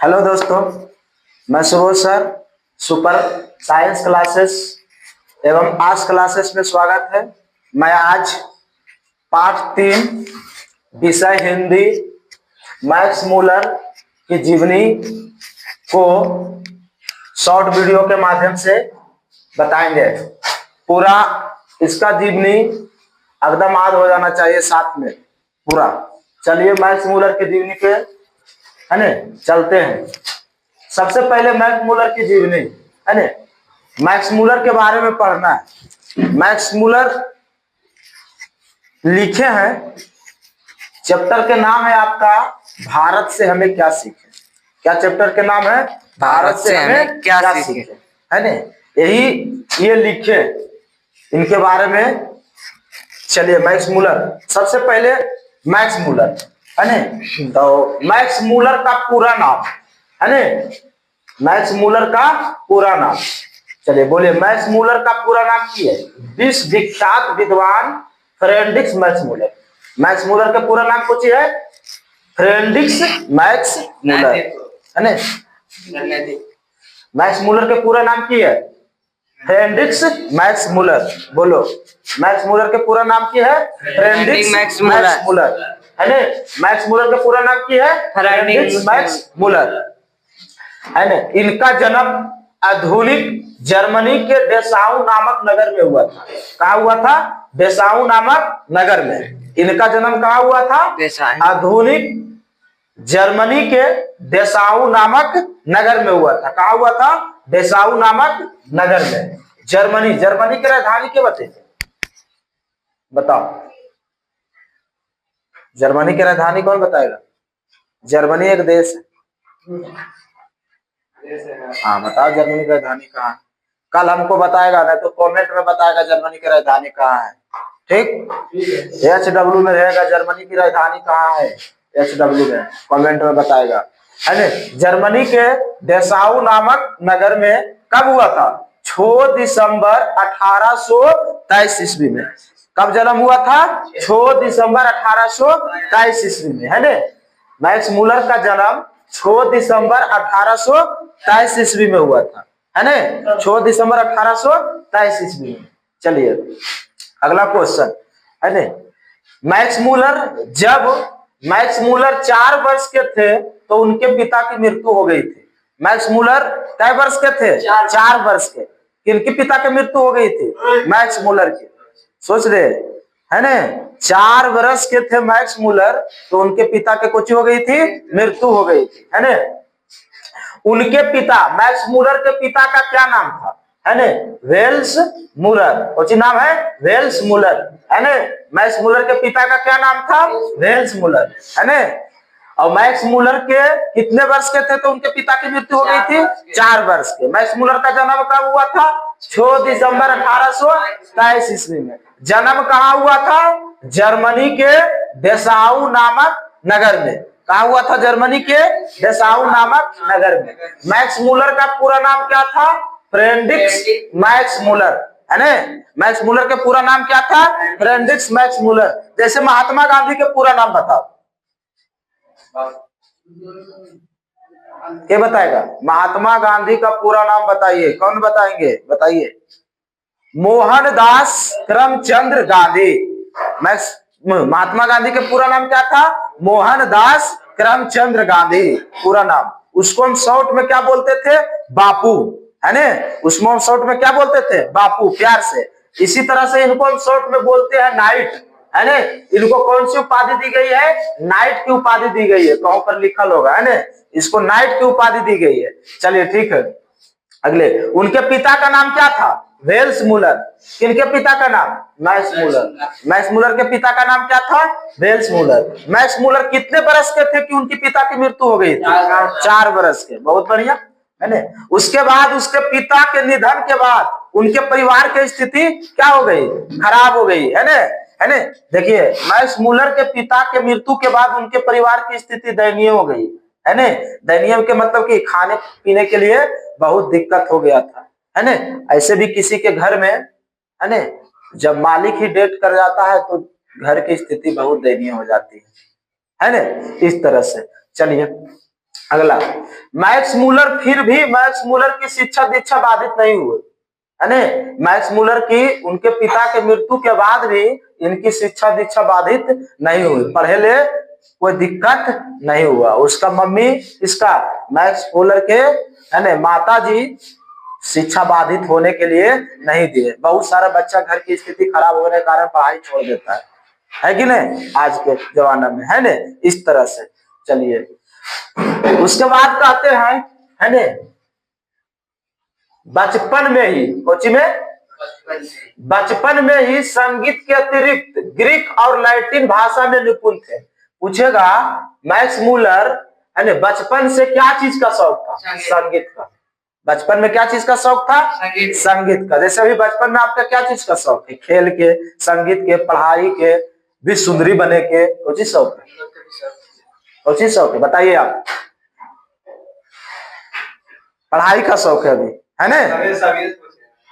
Hello दोस्तों, मैं Subodh sir super science classes एवं आर्ट्स क्लासेस में स्वागत है। मैं आज पाठ 3 विषय हिंदी मैक्स मूलर की जीवनी को शॉर्ट वीडियो के माध्यम से बताएंगे। पूरा इसका जीवनी एकदम याद हो जाना चाहिए साथ में पूरा। चलिए मैक्स मूलर की जीवनी पे है न चलते हैं। सबसे पहले मैक्स मूलर की जीवनी है न, मैक्स मूलर के बारे में पढ़ना है। मैक्स मूलर लिखे हैं, चैप्टर के नाम है आपका भारत से हमें क्या सीखे। क्या चैप्टर के नाम है? भारत से हमें क्या सीखे, है न। यही ये लिखे, इनके बारे में चलिए। मैक्स मूलर, सबसे पहले मैक्स मूलर है न, तो मैक्स मूलर का पूरा नाम है न, मैक्स मूलर का पूरा नाम चलिए बोलिए। मैक्स मूलर का पूरा नाम की है? विश्व विख्यात विद्वान Friedrich Max Muller. Max Muller का पूरा नाम कुछ है? फ्रेडरिक मैक्स मूलर है न। मैक्स मूलर के पूरा नाम की है? Friedrich Max Muller. बोलो, मैक्स मूलर के पूरा नाम की है? फ्रेडरिक मैक्स मूलर है न। मैक्स मूलर का पूरा नाम की है? फ्रेडरिक मैक्स मूलर है न। इनका जन्म आधुनिक जर्मनी के डेसाउ नामक नगर में हुआ था। कहा हुआ था? डेसाउ नामक नगर में। इनका जन्म कहा हुआ था? आधुनिक जर्मनी के डेसाउ नामक नगर में हुआ था। कहा हुआ था? डेसाउ नामक नगर में। जर्मनी, जर्मनी की राजधानी क्या बताओ? जर्मनी की राजधानी कौन बताएगा? जर्मनी एक देश है। हाँ बताओ, जर्मनी की राजधानी कहाँ है? कल हमको बताएगा, नहीं तो कमेंट में बताएगा जर्मनी की राजधानी कहाँ है। ठीक, HW में रहेगा जर्मनी की राजधानी कहाँ है। HW में कमेंट में बताएगा, है न। जर्मनी के डेसाउ नामक नगर में कब हुआ था? 6 दिसंबर 1823 ईस्वी में। कब जन्म हुआ था? 6 दिसंबर 1823 ईस्वी में, है न। मैक्स मूलर का जन्म 6 दिसंबर 1823 ईस्वी में हुआ था, है न। 6 दिसंबर 1823 ईस्वी में। चलिए अगला क्वेश्चन है न। मैक्स मूलर, जब मैक्स मूलर 4 वर्ष के थे तो उनके पिता की मृत्यु हो गई थी। मैक्स मूलर कै वर्ष के थे? 4 वर्ष के। किनके पिता की मृत्यु हो गई थी? मैक्स मूलर की। सोच रहे है न, 4 वर्ष के थे मैक्स मूलर तो उनके पिता के कुछ हो गई थी? मृत्यु हो गई थी, है न। उनके पिता, मैक्स मूलर के पिता का क्या नाम था? है न, वेल्स मूलर। कौन नाम है? वेल्स मूलर, है न। मैक्स मूलर के पिता का क्या नाम था? वेल्स मूलर, है न। और मैक्स मूलर के कितने वर्ष के थे तो उनके पिता की मृत्यु हो गई थी? 4 वर्ष के। मैक्स मूलर का जन्म कब हुआ था? 6 दिसंबर 1823 ईस्वी में। जन्म कहाँ हुआ था? जर्मनी के डेसाउ नामक नगर में। कहा हुआ था? जर्मनी के डेसाउ नामक नगर में। मैक्स मूलर का पूरा नाम क्या था? फ्रेडरिक मैक्स मूलर, है न। मैक्स मूलर के पूरा नाम क्या था? Friedrich Max Muller. जैसे महात्मा गांधी के पूरा नाम बताओ, क्या बताएगा? महात्मा गांधी का पूरा नाम बताइए। कौन बताएंगे? बताइए। मोहनदास करमचंद गांधी। मैक्स महात्मा गांधी के पूरा नाम क्या था? मोहनदास करमचंद गांधी पूरा नाम। उसको हम शॉर्ट में क्या बोलते थे? बापू, है न। उसको हम शॉर्ट में क्या बोलते थे? बापू, प्यार से। इसी तरह से इनको हम शॉर्ट में बोलते हैं नाइट, है न। इनको कौन सी उपाधि दी गई है? नाइट की उपाधि दी गई है। कहीं पर लिखल होगा, है न। इसको नाइट की उपाधि दी गई है। चलिए ठीक है। अगले, उनके पिता का नाम क्या था? Wells Muller. किनके पिता का नाम? Max Muller. मैक्स मूलर के पिता का नाम क्या था? Wells Müller. मैक्स मूलर कितने बरस के थे कि उनकी पिता की मृत्यु हो गई थी? 4 बरस के। बहुत बढ़िया, है न। उसके बाद, उसके पिता के निधन के बाद उनके परिवार की स्थिति क्या हो गई? खराब हो गई, है न, है न। देखिए, मैक्स मूलर के पिता के मृत्यु के बाद उनके परिवार की स्थिति दयनीय हो गई, है न। दयनीय के मतलब कि खाने पीने के लिए बहुत दिक्कत हो गया था, है न। ऐसे भी किसी के घर में, है न, जब मालिक ही डेथ कर जाता है तो घर की स्थिति बहुत दयनीय हो जाती है न, इस तरह से। चलिए अगला, मैक्स मूलर फिर भी मैक्स मूलर की शिक्षा दीक्षा बाधित नहीं हुई है ना। मैक्स मूलर की उनके पिता के मृत्यु के बाद भी इनकी शिक्षा दीक्षा बाधित नहीं हुई, पढ़े ले कोई दिक्कत नहीं हुआ। उसका मम्मी इसका मैक्स मूलर के है ना माता जी शिक्षा बाधित होने के लिए नहीं दिए। बहुत सारा बच्चा घर की स्थिति खराब होने के कारण पढ़ाई छोड़ देता है कि नहीं आज के जमाना में, है ना इस तरह से। चलिए उसके बाद कहते हैं है ना बचपन में ही कोची में बचपन में ही संगीत के अतिरिक्त ग्रीक और लैटिन भाषा में निपुण थे। पूछेगा मैक्स मूलर है ना बचपन से क्या चीज का शौक था? संगीत का। बचपन में क्या चीज का शौक था? संगीत का। जैसे अभी बचपन में आपका क्या चीज का शौक है? खेल के, संगीत के, पढ़ाई के, भी सुंदरी बने के, कौन चीज शौक है? कौन चीज शौक है बताइए आप? पढ़ाई का शौक है अभी, है ना?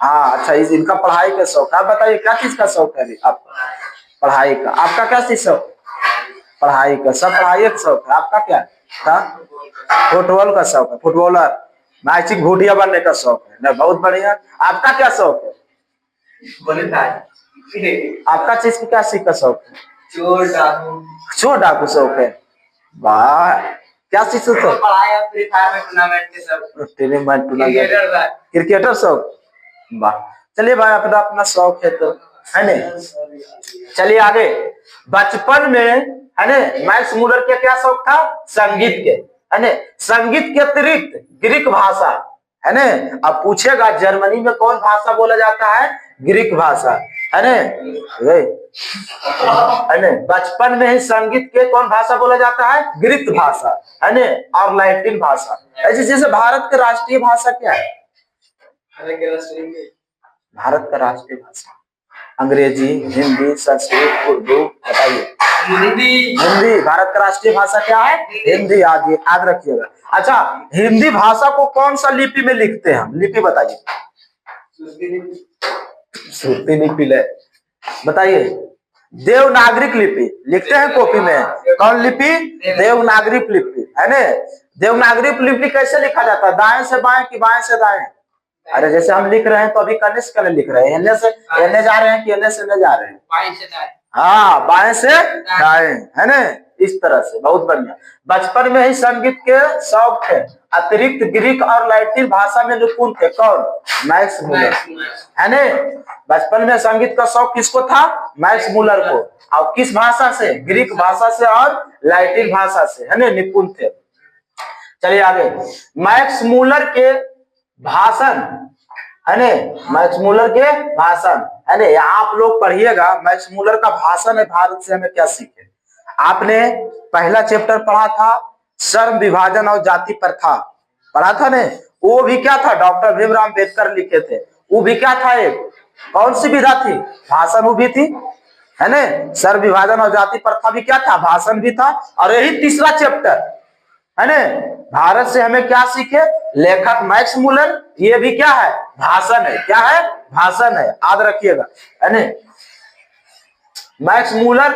हाँ अच्छा, इनका पढ़ाई का शौक है। आप बताइए क्या चीज का शौक है अभी आपका? पढ़ाई का। आपका क्या चीज शौक? पढ़ाई का। सब पढ़ाई का शौक है। आपका क्या था? फुटबॉल का शौक है, फुटबॉलर, मैचिक घोटिया बनने का शौक है ना। बहुत बढ़िया। आपका क्या शौक है? आपका चीज की क्या चीज का शौक है? चोर डाकू शौक है। वाह, क्या चीज से शौक? फ्री फायर में टूर्नामेंट के सब क्रिकेटर शौक। वाह, चलिए भाई अपना अपना शौक है तो, है ना। चलिए आगे। बचपन में है ना मैक्स मूलर के क्या शौक था? संगीत के, है ना। संगीत के अतिरिक्त ग्रीक भाषा, है ना। अब पूछेगा जर्मनी में कौन भाषा बोला जाता है? ग्रीक भाषा, है ना। बचपन में ही संगीत के कौन भाषा बोला जाता है? ग्रीक भाषा, है ना, और लैटिन भाषा। ऐसे जैसे भारत का राष्ट्रीय भाषा क्या है? भारत का राष्ट्रीय भाषा अंग्रेजी, हिंदी, संस्कृत, उर्दू। बताइए। हिंदी। भारत का राष्ट्रीय भाषा क्या है? हिंदी। आगे याद रखिएगा। अच्छा, हिंदी भाषा को कौन सा लिपि में लिखते हैं हम? लिपि बताइए। श्रुति लिपि ले बताइए। देवनागरिक लिपि लिखते हैं कॉपी में। कौन लिपि? देवनागरिक लिपि, है ना। देवनागरिक लिपि कैसे लिखा जाता है? दाएं से बाएं कि बाएं से दाएं? अरे जैसे हम लिख रहे हैं तो अभी कन्ने से कन्ने लिख रहे हैं, एने से एने जा रहे हैं कि एने से एने जा रहे हैं? बाएं से दाएं। हाँ, बाएं से दाएं, है ना, इस तरह से। बहुत बढ़िया। बचपन में ही संगीत के शौक थे, अतिरिक्त ग्रीक और लैटिन भाषा में निपुण थे। कौन? मैक्स मूलर, है ना। बचपन में संगीत का शौक किसको था? मैक्स मूलर को। और किस भाषा से? ग्रीक भाषा से और लैटिन भाषा से, है ना, निपुण थे। चलिए आगे। मैक्स मूलर के भाषण, है ना, मैक्स मूलर के भाषण, है ना। यहाँ आप लोग पढ़िएगा मैक्स मूलर का भाषण है भारत से हमें क्या सीखे। आपने पहला चैप्टर पढ़ा था श्रम विभाजन और जाति प्रथा, पढ़ा था ने। वो भी क्या था? डॉक्टर भीमराव अम्बेडकर लिखे थे। वो भी क्या था? एक कौन सी विधा थी? भाषण वो भी थी, है ना। श्रम विभाजन और जाति प्रथा भी क्या था? भाषण भी था। और यही तीसरा चैप्टर, है ना, भारत से हमें क्या सीखे? लेखक मैक्स मूलर। ये भी क्या है? भाषण है। क्या है? भाषण है। याद रखिएगा, है ना। मैक्स मूलर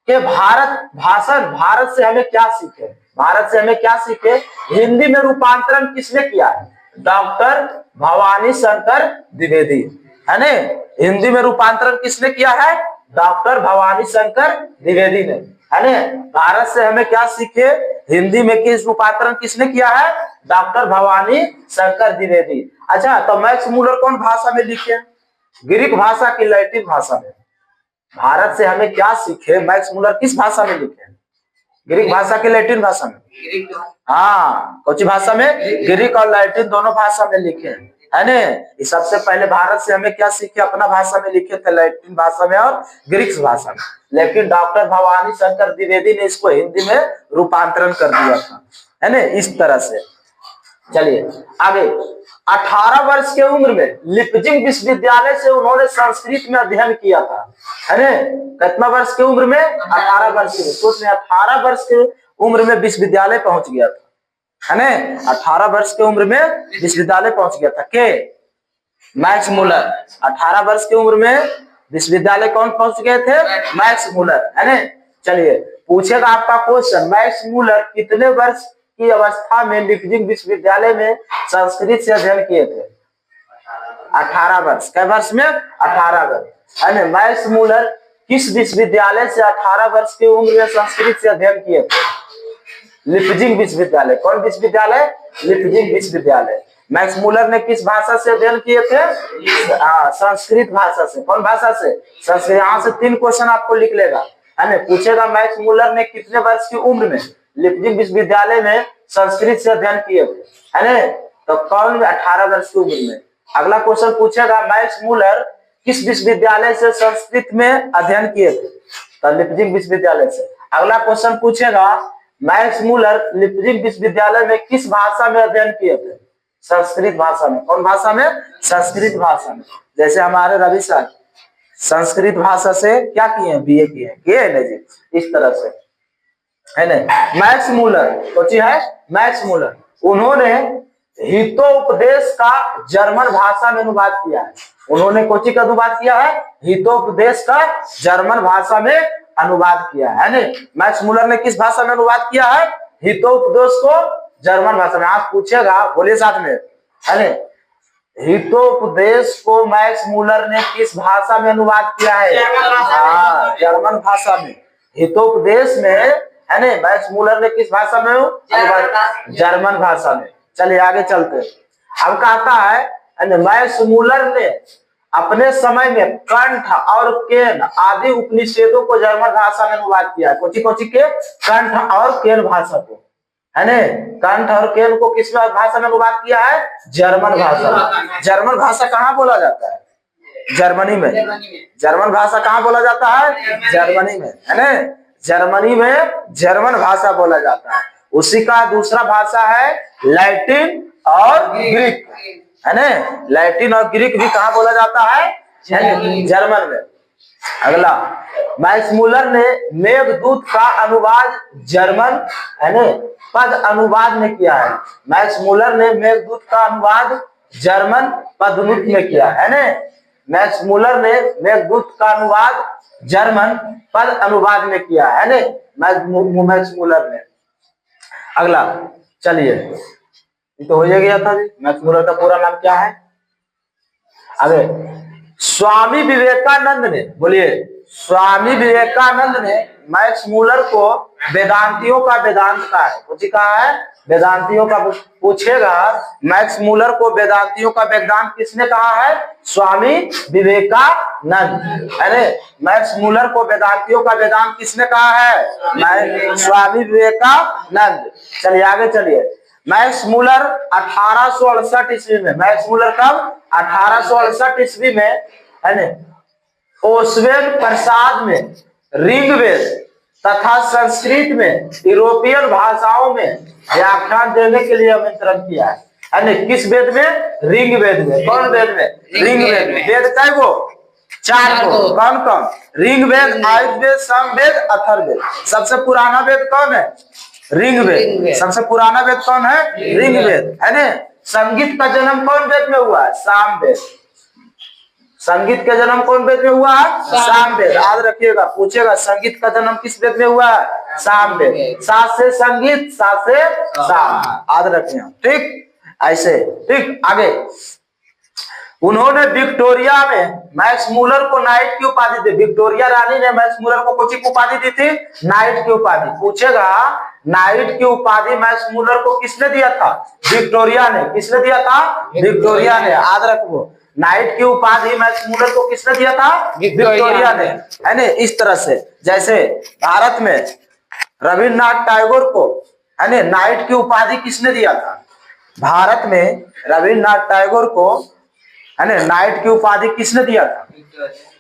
के भाषण भारत से हमें क्या सीखे? भारत से हमें क्या सीखे? हिंदी में रूपांतरण किसने किया है? डॉक्टर भवानी शंकर द्विवेदी, है ना। हिंदी में रूपांतरण किसने किया है? डॉक्टर भवानी शंकर द्विवेदी ने, है ना। भारत से हमें क्या सीखे? हिंदी में किस रूपांतरण किसने किया है? डॉक्टर भवानी शंकर द्विवेदी। अच्छा, तो मैक्स मूलर कौन भाषा में लिखे? ग्रीक भाषा की लैटिन भाषा में। भारत से हमें क्या सीखे? मैक्स मूलर किस भाषा में लिखे? ग्रीक भाषा की लैटिन भाषा में। हाँ, कौन सी भाषा में? ग्रीक और लैटिन दोनों भाषा में लिखे, है ना। सबसे पहले भारत से हमें क्या सीखे? अपना भाषा में लिखे थे, लैटिन भाषा में और ग्रीक भाषा में। लेकिन डॉक्टर भवानी शंकर द्विवेदी ने इसको हिंदी में रूपांतरण कर दिया था, है ना, इस तरह से। चलिए आगे। 18 वर्ष की उम्र में लिपजिंग विश्वविद्यालय से उन्होंने संस्कृत में अध्ययन किया था, है ना। कितना वर्ष की उम्र में? 18 वर्ष की। सोच 18 वर्ष की उम्र में विश्वविद्यालय पहुंच गया था, है ना। 18 वर्ष की उम्र में विश्वविद्यालय पहुंच गया था। के? Max Muller. 18 वर्ष की उम्र में विश्वविद्यालय कौन पहुंच गए थे? मैक्स मूलर, है ना। चलिए पूछेगा आपका क्वेश्चन, मैक्स मूलर कितने वर्ष की अवस्था में लिपजिंग विश्वविद्यालय में संस्कृत से अध्ययन किए थे? 18 वर्ष। कै वर्ष में? 18 वर्ष। है मैक्स मूलर किस विश्वविद्यालय से 18 वर्ष की उम्र में संस्कृत से अध्ययन किए थे? लिपजिंग विश्वविद्यालय। कौन विश्वविद्यालय? लिपजिंग विश्वविद्यालय। मैक्स मूलर ने किस भाषा से अध्ययन किए थे? संस्कृत भाषा से। कौन भाषा से? संस्कृत। यहाँ से 3 क्वेश्चन आपको लिख लेगा, है ना। पूछेगा मैक्स मूलर ने कितने वर्ष की उम्र में लिपजिंग विश्वविद्यालय में संस्कृत से अध्ययन किए थे, है ना। तो कौन? 18 वर्ष की उम्र में। अगला क्वेश्चन पूछेगा मैक्स मूलर किस विश्वविद्यालय से संस्कृत में अध्ययन किए थे? तो लिपजिंग विश्वविद्यालय से। अगला क्वेश्चन पूछेगा मैक्स मूलर लिपजिंग विश्वविद्यालय में किस भाषा में अध्ययन किए थे? संस्कृत भाषा में। कौन भाषा में? संस्कृत भाषा में। जैसे हमारे रवि सर संस्कृत भाषा से क्या किए? बीए किए हैं ना जी, इस तरह से, है ना। मैक्स मूलर कोची है? मैक्स मूलर उन्होंने हितोपदेश का जर्मन भाषा में अनुवाद किया है। उन्होंने कोची का अनुवाद किया है? हितोपदेश का जर्मन भाषा में अनुवाद किया है ना। मैक्स मूलर ने किस भाषा में अनुवाद किया है? हितोपदेश को जर्मन भाषा में। आप पूछेगा, बोलिए साथ में, है ना। हितोपदेश को मैक्स मूलर ने किस भाषा में अनुवाद किया है? जर्मन भाषा में। हितोपदेश में, है ना, मैक्स मूलर ने किस भाषा में अनुवाद? जर्मन भाषा में। चलिए आगे चलते। अब कहता है मैक्स मूलर ने अपने समय में कंठ और केन आदि उपनिषेदों को जर्मन भाषा में अनुवाद किया है। कोची कोची के? कंठ और केन भाषा को, है ना। कंठ और केन को किस भाषा में अनुवाद किया है? जर्मन भाषा में। जर्मन भाषा कहाँ बोला जाता है? जर्मनी में। जर्मन भाषा कहाँ बोला जाता है? जर्मनी में, है ना। जर्मनी में जर्मन भाषा बोला जाता है। उसी का दूसरा भाषा है लैटिन और ग्रीक, है ना। लैटिन और ग्रीक भी कहाँ बोला जाता है? जर्मन में। अगला, मैक्स मूलर ने मेघदूत का अनुवाद जर्मन, है ना, पद अनुवाद में किया है। मैक्स मूलर ने मेघदूत का अनुवाद जर्मन पदनुत में किया है ना। मैक्स मूलर ने मेघदूत का अनुवाद जर्मन पद अनुवाद में किया है ना, मैक्स मूलर ने। अगला चलिए, तो हो गया था जी। मैक्स मूलर का पूरा नाम क्या है? अरे स्वामी विवेकानंद ने, बोलिए, स्वामी विवेकानंद ने मैक्स मूलर को वेदांतियों का वेदांत का है। कुछ कहा है? वेदांतियों का। पूछेगा मैक्स मूलर को वेदांतियों का वेदांत किसने कहा है? स्वामी विवेकानंद, है ना। मैक्स मूलर को वेदांतियों का वेदांत किसने कहा है? स्वामी विवेकानंद। चलिए आगे चलिए। मैक्स मूलर 1868 ईस्वी में, मैक्स मूलर कब? 1868 ईस्वी में, है ना, ओस्वेल प्रसाद में ऋग्वेद तथा संस्कृत में यूरोपियन भाषाओं में व्याख्यान देने के लिए आमंत्रण किया है ना। किस वेद में? ऋग्वेद में। कौन वेद में? ऋग्वेद में। वेद कै गो? 4 गो। कौन कौन? ऋग्वेद, आयुर्वेद, सामवेद, अथर्ववेद। सबसे पुराना वेद कौन है? ऋग्वेद। सबसे पुराना वेद कौन है? ऋग्वेद, है ना। संगीत का जन्म कौन वेद में हुआ है? सामवेद। संगीत का जन्म कौन वेद में हुआ है? सामवेद। याद रखिएगा, पूछेगा संगीत का जन्म किस वेद में हुआ है? सामवेद। सा से संगीत, सा से साम, याद रखिए, ठीक। ऐसे, ठीक। आगे, उन्होंने विक्टोरिया में मैक्स मूलर को नाइट की उपाधि दी। विक्टोरिया रानी ने मैक्स मूलर को कौन सी उपाधि दी थी? नाइट की उपाधि। पूछेगा नाइट की उपाधि मैक्स मूलर को किसने दिया था? विक्टोरिया ने। किसने दिया था? विक्टोरिया ने। याद रखो, नाइट की उपाधि मैक्स मूलर को किसने दिया था? विक्टोरिया ने, है ना। इस तरह से जैसे भारत में रविन्द्रनाथ टैगोर को, है ना, नाइट की उपाधि किसने दिया था? भारत में रविन्द्रनाथ टैगोर को, है ना, नाइट की उपाधि किसने दिया था?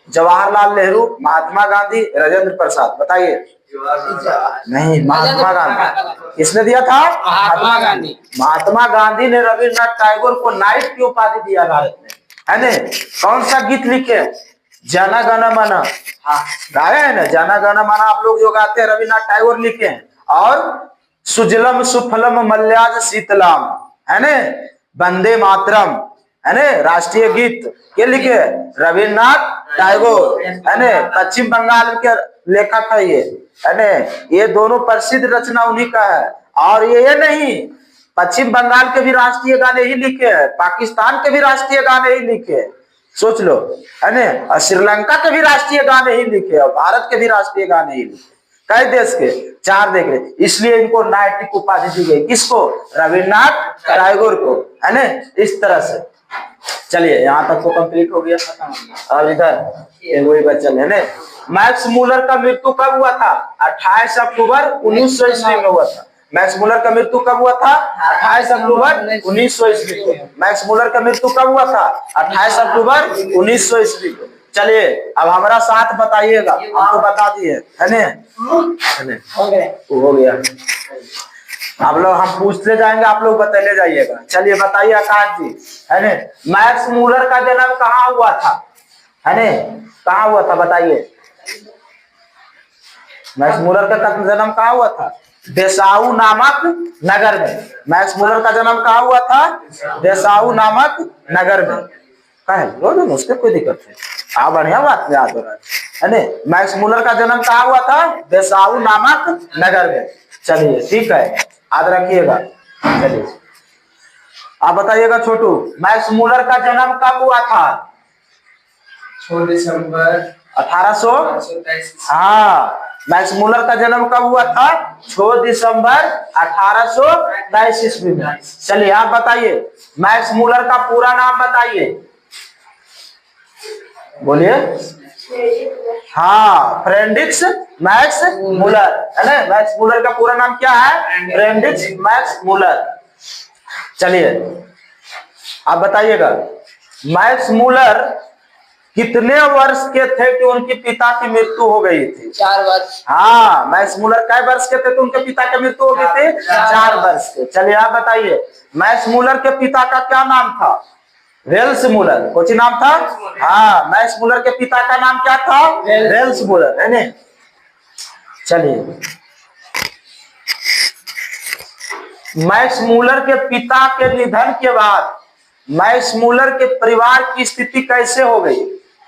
जवाहरलाल नेहरू, महात्मा गांधी, राजेंद्र प्रसाद। बताइए। नहीं, महात्मा गांधी। किसने दिया था? महात्मा गांधी। महात्मा गांधी ने रविन्द्रनाथ टैगोर को नाइट की उपाधि दिया भारत में, है ना। कौन सा गीत लिखे? जन गण मन, गाया है ना, जन गण मन आप लोग जो गाते हैं रविन्द्रनाथ टैगोर लिखे हैं। और सुजलम सुफलम मल्याज शीतलम, है ना, वंदे मातरम, है ना, राष्ट्रीय गीत के लिखे? रविन्द्रनाथ टैगोर, है ना। पश्चिम बंगाल के लेखक है ये, है ना। ये दोनों प्रसिद्ध रचना उन्हीं का है। और ये नहीं, पश्चिम बंगाल के भी राष्ट्रीय गाने ही लिखे हैं, पाकिस्तान के भी राष्ट्रीय गाने ही लिखे हैं, सोच लो, है ना। और श्रीलंका के भी राष्ट्रीय गाने ही लिखे और भारत के भी राष्ट्रीय गाने ही लिखे, कई देश के 4 देख रहे, इसलिए इनको नाइटिक उपाधि दी गई। किसको? रविन्द्रनाथ टैगोर को, है ना। इस तरह से चलिए यहाँ तक तो कंप्लीट हो गया। और इधर वही बचल है ना। मैक्स मूलर का मृत्यु कब हुआ था? 28 अक्टूबर 1900 ईस्वी में हुआ था। मैक्स मूलर का मृत्यु कब हुआ था? 28 अक्टूबर 1900 ईस्वी को। मैक्स मूलर का मृत्यु कब हुआ था? 28 अक्टूबर 1900 ईस्वी को। चलिए अब हमारा साथ बताइएगा, हमको बता दिए, है ना। हो गया। आप लोग हम पूछते जाएंगे, आप लोग बताते जाइएगा। चलिए बताइए आकाश जी, है ना। मैक्स मूलर का जन्म कहाँ हुआ था? है ना, कहाँ हुआ था बताइए। मैक्स मूलर का जन्म कहाँ हुआ था? डेसाऊ नामक नगर में। मैक्स मूलर का जन्म कहाँ हुआ था? डेसाऊ नामक नगर में। कहे उसके कोई दिक्कत नहीं, बढ़िया बात याद हो रहा है ना। मैक्स मूलर का जन्म कहाँ हुआ था? डेसाऊ नामक नगर में। चलिए ठीक है, याद रखिएगा। चलिए आप बताइएगा छोटू, मैक्स मूलर का जन्म कब हुआ था? 6 दिसंबर 1823। हाँ, मैक्स मूलर का जन्म कब हुआ था? 6 दिसंबर 1823 ईस्वी में। चलिए आप बताइए, मैक्स मूलर का पूरा नाम बताइए, बोलिए। हाँ, फ्रेडरिक मैक्स मूलर, है ना। मैक्स मूलर का पूरा नाम क्या है? Friedrich Max Muller. चलिए आप बताइएगा, मैक्स मूलर कितने वर्ष के थे कि उनके पिता की मृत्यु हो गई थी? 4 वर्ष। हाँ, मैक्स मूलर कै वर्ष के थे तो उनके पिता की मृत्यु हो गई थी? 4 वर्ष के। चलिए आप बताइए, मैक्स मूलर के पिता का क्या नाम था? Wells Muller. कौन सी नाम था? हाँ, मैक्स मूलर के पिता का नाम क्या था? वेल्स मूलर, है ना। चलिए, मैक्स मूलर के पिता के निधन के बाद मैक्स मूलर के परिवार की स्थिति कैसे हो गई?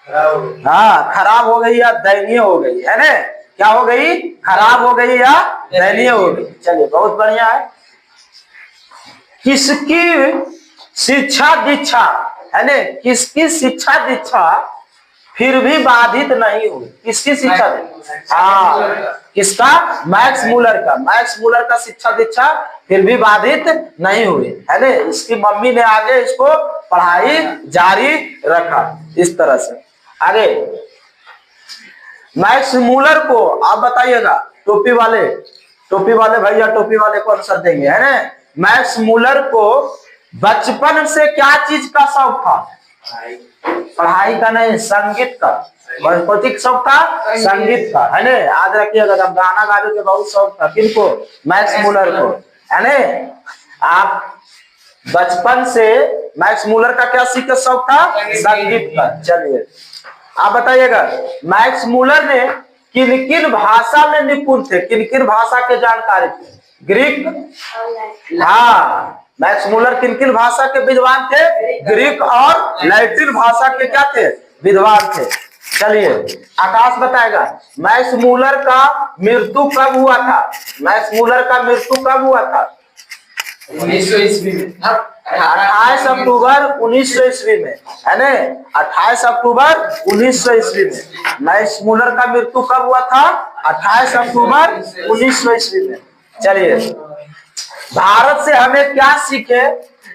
हाँ, खराब हो गई या दयनीय हो गई, है ना। क्या हो गई? खराब हो गई या दयनीय हो गई। चलिए बहुत बढ़िया है। किसकी शिक्षा दीक्षा, है ना, किसकी शिक्षा दीक्षा फिर भी बाधित नहीं हुई? किसकी शिक्षा? हाँ, किसका? मैक्स मूलर का। मैक्स मूलर का शिक्षा दीक्षा फिर भी बाधित नहीं हुई, है ना। इसकी मम्मी ने आगे इसको पढ़ाई जारी रखा। इस तरह से आगे मैक्स मूलर को आप बताइएगा, टोपी वाले भैया, टोपी वाले को आंसर देंगे, है ना। मैक्स मूलर को बचपन से क्या चीज का शौक था? पढ़ाई का नहीं, संगीत का। कौन शौक था? संगीत का, है ना। याद रखिएगा, जब गाना गाने के बहुत शौक था। किनको? मैक्स मूलर को, है ना। आप बचपन से मैक्स मूलर का क्या सीख का शौक था? संगीत का। चलिए आप बताइएगा, मैक्स मूलर ने किन किन भाषा में निपुण थे? किन किन भाषा के जानकारी थे? ग्रीक। हाँ, मैक्स मूलर किन किन भाषा के विद्वान थे? ग्रीक और लैटिन भाषा के क्या थे? विद्वान थे। चलिए आकाश बताएगा, मैक्स मूलर का मृत्यु कब हुआ था? मैक्स मूलर का मृत्यु कब हुआ था? 1900 ईस्वी में। 28 अक्टूबर 1900 ईस्वी में, है ना। 28 अक्टूबर 1900 ईस्वी में मैक्स मूलर का मृत्यु कब हुआ था? 28 अक्टूबर 1900 ईस्वी में। चलिए, भारत से हमें क्या सीखे?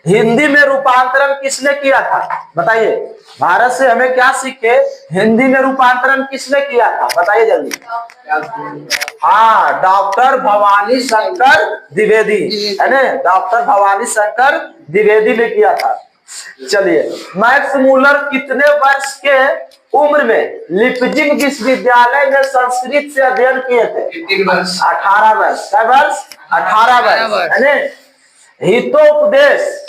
हिंदी में रूपांतरण किसने किया था? बताइए, भारत से हमें क्या सीखे? हिंदी में रूपांतरण किसने किया था? बताइए जल्दी। हाँ, डॉक्टर भवानी शंकर द्विवेदी, है ना। डॉक्टर भवानी शंकर द्विवेदी ने किया था। चलिए, मैक्स मूलर कितने वर्ष के उम्र में लिपजिंग विश्वविद्यालय में संस्कृत से अध्ययन किए थे? 18 वर्ष। क्या वर्ष? 18 वर्ष, है ना। हितोपदेश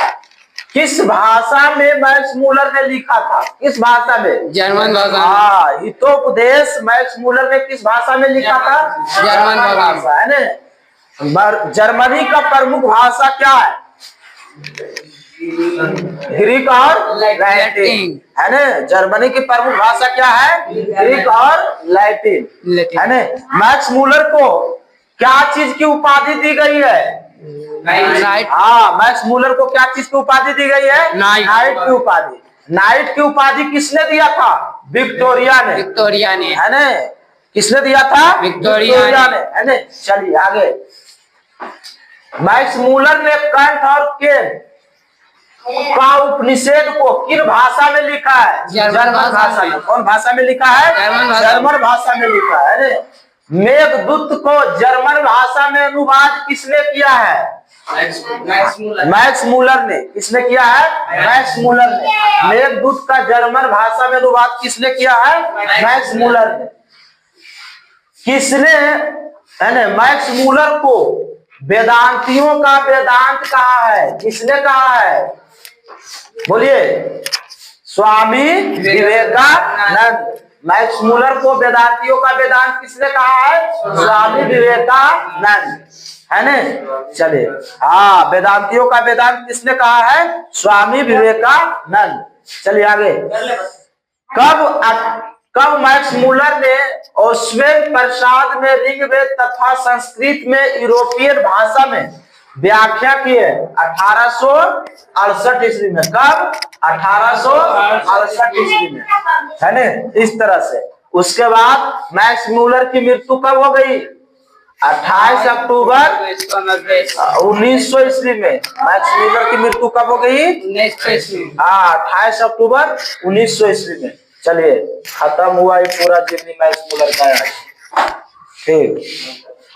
किस भाषा में मैक्स मूलर ने लिखा था? किस भाषा में? जर्मन भाषा। हाँ, हितोपदेश मैक्स मूलर ने किस भाषा में लिखा था? जर्मन भाषा, है ना। जर्मनी का प्रमुख भाषा क्या है? ग्रीक और लैटिन, है ना। जर्मनी की प्रमुख भाषा क्या है? ग्रीक और लैटिन, है ना। मैक्स मूलर को क्या चीज की उपाधि दी गई है? नाइट हाँ, मैक्स मूलर को क्या चीज की उपाधि दी गई है? नाइट की उपाधि। नाइट की उपाधि किसने दिया था? विक्टोरिया ने। विक्टोरिया ने, है ना? किसने दिया था? विक्टोरिया ने। है ना? चलिए आगे। मैक्स मूलर ने कैंट और केन का उपनिषेध को किन भाषा में लिखा है? जर्मन भाषा में। कौन भाषा में लिखा है? जर्मन भाषा में लिखा है ना? मेघदूत को जर्मन भाषा में अनुवाद किसने किया है? मैक्स मूलर ने। किसने किया है? मैक्स मूलर ने। मेघदूत का जर्मन भाषा में अनुवाद किसने किया है? मैक्स मूलर ने। किसने, है ना, मैक्स मूलर को वेदांतियों का वेदांत कहा है? किसने कहा है? बोलिए। स्वामी विवेकानंद। मैक्स मूलर को वेदांतियों का वेदांत किसने कहा है? स्वामी विवेकानंद। है ना? चलिए, हाँ, वेदांतियों का वेदांत किसने कहा है? स्वामी विवेकानंद। चलिए आगे। कब मैक्स मूलर ने ओस्वेन प्रसाद में ऋग्वेद तथा संस्कृत में यूरोपियन भाषा में व्याख्या की है? 1868 ईस्वी में। कब? 1868 ईस्वी में। है ना? इस तरह से। उसके बाद मैक्स मूलर की मृत्यु कब हो गई? 28 अक्टूबर 1900 ईस्वी में। मैक्स मूलर की मृत्यु कब हो गई? 1900 ईस्वी। हाँ, 28 अक्टूबर 1900 ईस्वी में। चलिए, खत्म हुआ ये पूरा जीवनी मैक्स मूलर का। ठीक।